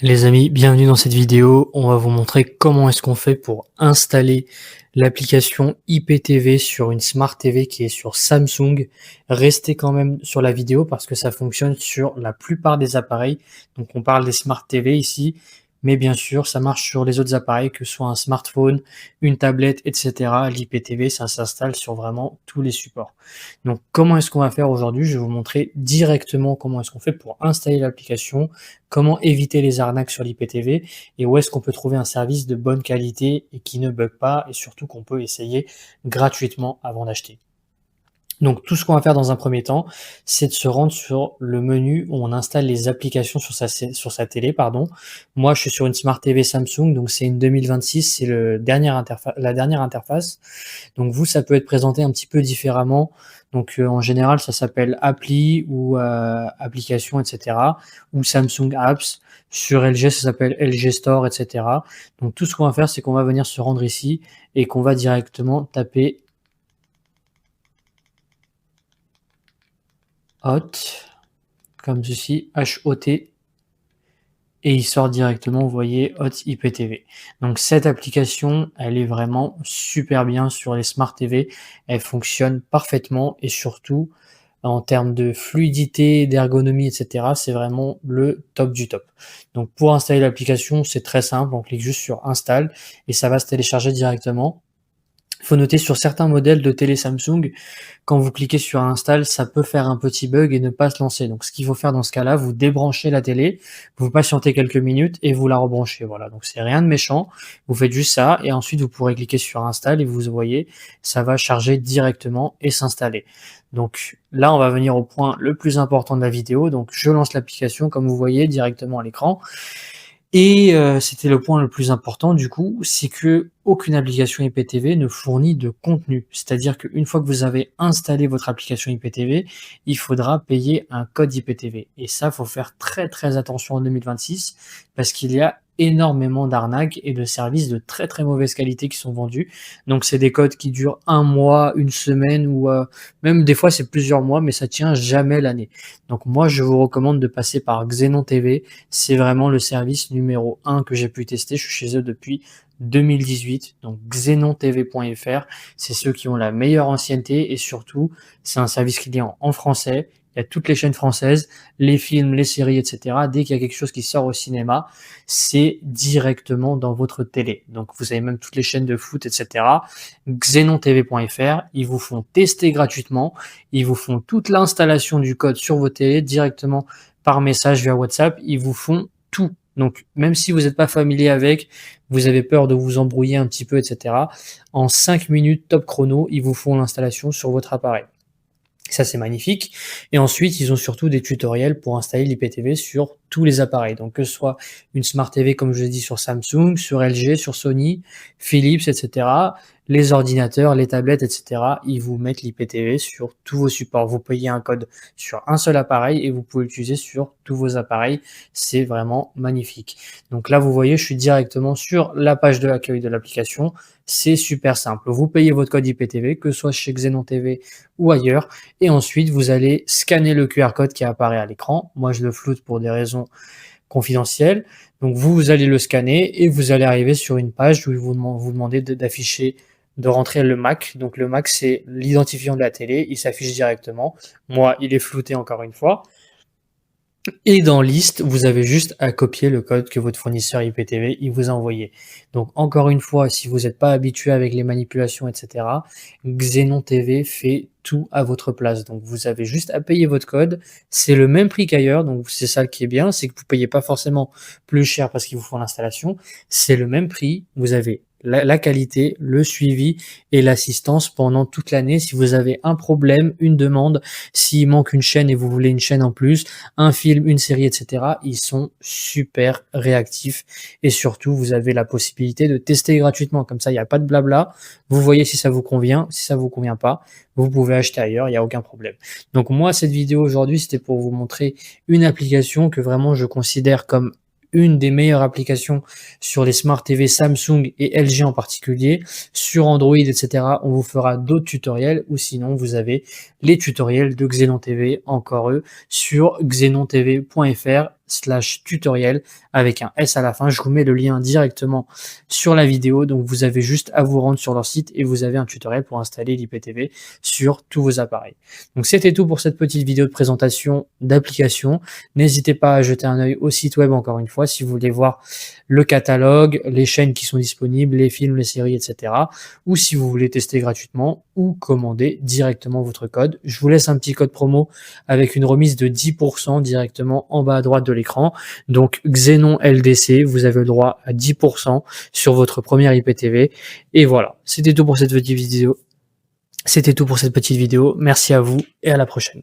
Les amis, bienvenue dans cette vidéo. On va vous montrer comment est-ce qu'on fait pour installer l'application IPTV sur une Smart TV qui est sur Samsung. Restez quand même sur la vidéo parce que ça fonctionne sur la plupart des appareils. Donc on parle des Smart TV ici, mais bien sûr ça marche sur les autres appareils, que ce soit un smartphone, une tablette, etc. L'IPTV, ça s'installe sur vraiment tous les supports. Donc comment est-ce qu'on va faire aujourd'hui? Je vais vous montrer directement comment est-ce qu'on fait pour installer l'application, comment éviter les arnaques sur l'IPTV et où est-ce qu'on peut trouver un service de bonne qualité et qui ne bug pas et surtout qu'on peut essayer gratuitement avant d'acheter. Donc tout ce qu'on va faire dans un premier temps, c'est de se rendre sur le menu où on installe les applications sur sa télé, pardon. Moi, je suis sur une Smart TV Samsung, donc c'est une 2026, c'est la dernière interface. Donc vous, ça peut être présenté un petit peu différemment. Donc en général, ça s'appelle Appli ou Application, etc. ou Samsung Apps. Sur LG, ça s'appelle LG Store, etc. Donc tout ce qu'on va faire, c'est qu'on va venir se rendre ici et qu'on va directement taper Hot, comme ceci, H-O-T, et il sort directement, vous voyez, Hot IPTV. Donc cette application, elle est vraiment super bien sur les Smart TV. Elle fonctionne parfaitement et surtout, en termes de fluidité, d'ergonomie, etc., c'est vraiment le top du top. Donc pour installer l'application, c'est très simple. On clique juste sur Install et ça va se télécharger directement. Il faut noter sur certains modèles de télé Samsung, quand vous cliquez sur Install, ça peut faire un petit bug et ne pas se lancer. Donc ce qu'il faut faire dans ce cas-là, vous débranchez la télé, vous patientez quelques minutes et vous la rebranchez. Voilà, donc c'est rien de méchant. Vous faites juste ça et ensuite vous pourrez cliquer sur Install et vous voyez, ça va charger directement et s'installer. Donc là, on va venir au point le plus important de la vidéo. Donc je lance l'application comme vous voyez directement à l'écran. Et c'était le point le plus important du coup, c'est que aucune application IPTV ne fournit de contenu. C'est-à-dire qu'une fois que vous avez installé votre application IPTV, il faudra payer un code IPTV et ça, faut faire très, très attention en 2026 parce qu'il y a énormément d'arnaques et de services de très, très mauvaise qualité qui sont vendus. Donc c'est des codes qui durent 1 mois, 1 semaine ou même des fois c'est plusieurs mois, mais ça tient jamais l'année. Donc moi, je vous recommande de passer par Xenon TV. C'est vraiment le service numéro 1 que j'ai pu tester. Je suis chez eux depuis 2018, donc xenontv.fr. C'est ceux qui ont la meilleure ancienneté et surtout, c'est un service client en français. Il y a toutes les chaînes françaises, les films, les séries, etc. Dès qu'il y a quelque chose qui sort au cinéma, c'est directement dans votre télé. Donc vous avez même toutes les chaînes de foot, etc. xenontv.fr, ils vous font tester gratuitement, ils vous font toute l'installation du code sur vos télés directement par message via WhatsApp, ils vous font tout. Donc même si vous n'êtes pas familier avec, vous avez peur de vous embrouiller un petit peu, etc. En 5 minutes top chrono, ils vous font l'installation sur votre appareil. Ça, c'est magnifique. Et ensuite, ils ont surtout des tutoriels pour installer l'IPTV sur tous les appareils. Donc, que ce soit une Smart TV, comme je l'ai dit, sur Samsung, sur LG, sur Sony, Philips, etc. Les ordinateurs, les tablettes, etc. Ils vous mettent l'IPTV sur tous vos supports. Vous payez un code sur un seul appareil et vous pouvez l'utiliser sur tous vos appareils. C'est vraiment magnifique. Donc là, vous voyez, je suis directement sur la page de l'accueil de l'application. C'est super simple. Vous payez votre code IPTV, que ce soit chez Xenon TV ou ailleurs. Et ensuite, vous allez scanner le QR code qui apparaît à l'écran. Moi, je le floute pour des raisons confidentielles. Donc, vous allez le scanner et vous allez arriver sur une page où vous demandez d'afficher, de rentrer le MAC. Donc, le MAC, c'est l'identifiant de la télé. Il s'affiche directement. Moi, il est flouté encore une fois. Et dans Liste, vous avez juste à copier le code que votre fournisseur IPTV il vous a envoyé. Donc encore une fois, si vous n'êtes pas habitué avec les manipulations, etc., Xenon TV fait tout à votre place. Donc vous avez juste à payer votre code. C'est le même prix qu'ailleurs. Donc c'est ça qui est bien, c'est que vous ne payez pas forcément plus cher parce qu'ils vous font l'installation. C'est le même prix. Vous avez la qualité, le suivi et l'assistance pendant toute l'année. Si vous avez un problème, une demande, s'il manque une chaîne et vous voulez une chaîne en plus, un film, une série, etc., ils sont super réactifs et surtout, vous avez la possibilité de tester gratuitement. Comme ça, il n'y a pas de blabla. Vous voyez si ça vous convient. Si ça vous convient pas, vous pouvez acheter ailleurs, il n'y a aucun problème. Donc moi, cette vidéo aujourd'hui, c'était pour vous montrer une application que vraiment je considère comme une des meilleures applications sur les Smart TV Samsung et LG en particulier. Sur Android, etc., on vous fera d'autres tutoriels ou sinon, vous avez les tutoriels de Xenon TV, encore eux, sur xenontv.fr. xenon.fr/tutoriel avec un S à la fin. Je vous mets le lien directement sur la vidéo. Donc, vous avez juste à vous rendre sur leur site et vous avez un tutoriel pour installer l'IPTV sur tous vos appareils. Donc, c'était tout pour cette petite vidéo de présentation d'application. N'hésitez pas à jeter un œil au site web encore une fois si vous voulez voir le catalogue, les chaînes qui sont disponibles, les films, les séries, etc. Ou si vous voulez tester gratuitement ou commander directement votre code. Je vous laisse un petit code promo avec une remise de 10% directement en bas à droite de l'écran. Donc Xenon LDC, vous avez le droit à 10% sur votre première IPTV. Et voilà, c'était tout pour cette petite vidéo. C'était tout pour cette petite vidéo. Merci à vous et à la prochaine.